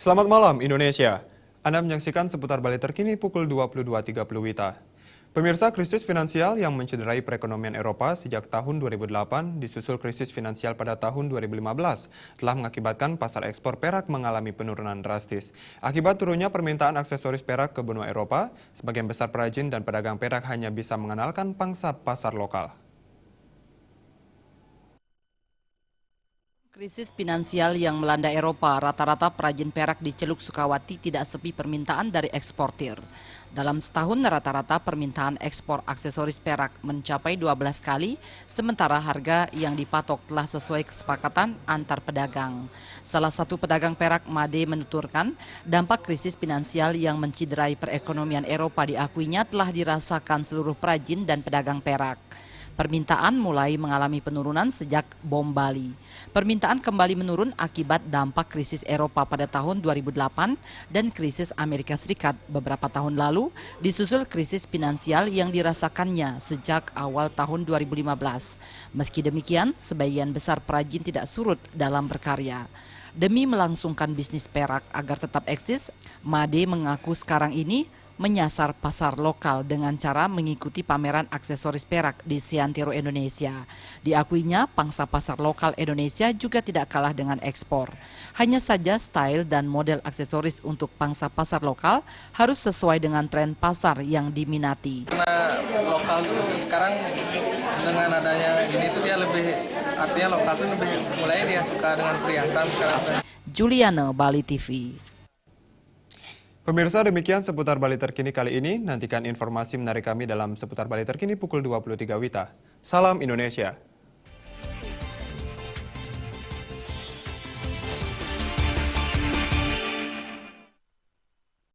Selamat malam Indonesia. Anda menyaksikan seputar Bali terkini pukul 22.30 WITA. Pemirsa, krisis finansial yang mencederai perekonomian Eropa sejak tahun 2008 disusul krisis finansial pada tahun 2015 telah mengakibatkan pasar ekspor perak mengalami penurunan drastis. Akibat turunnya permintaan aksesoris perak ke benua Eropa, sebagian besar perajin dan pedagang perak hanya bisa mengandalkan pangsa pasar lokal. Krisis finansial yang melanda Eropa, rata-rata perajin perak di Celuk Sukawati tidak sepi permintaan dari eksportir. Dalam setahun rata-rata permintaan ekspor aksesoris perak mencapai 12 kali, sementara harga yang dipatok telah sesuai kesepakatan antar pedagang. Salah satu pedagang perak, Made, menuturkan dampak krisis finansial yang menciderai perekonomian Eropa diakuinya telah dirasakan seluruh perajin dan pedagang perak. Permintaan mulai mengalami penurunan sejak bom Bali. Permintaan kembali menurun akibat dampak krisis Eropa pada tahun 2008 dan krisis Amerika Serikat beberapa tahun lalu, disusul krisis finansial yang dirasakannya sejak awal tahun 2015. Meski demikian, sebagian besar perajin tidak surut dalam berkarya. Demi melangsungkan bisnis perak agar tetap eksis, Made mengaku sekarang ini menyasar pasar lokal dengan cara mengikuti pameran aksesoris perak di Seantero Indonesia. Diakuinya, pangsa pasar lokal Indonesia juga tidak kalah dengan ekspor. Hanya saja style dan model aksesoris untuk pangsa pasar lokal harus sesuai dengan tren pasar yang diminati. Karena lokal tuh sekarang dengan adanya gini tuh dia lebih, artinya lokal tuh lebih mulai dia suka dengan perhiasan sekarang. Juliana, Bali TV. Pemirsa, demikian seputar Bali terkini kali ini. Nantikan informasi menarik kami dalam seputar Bali terkini pukul 23 WITA. Salam Indonesia.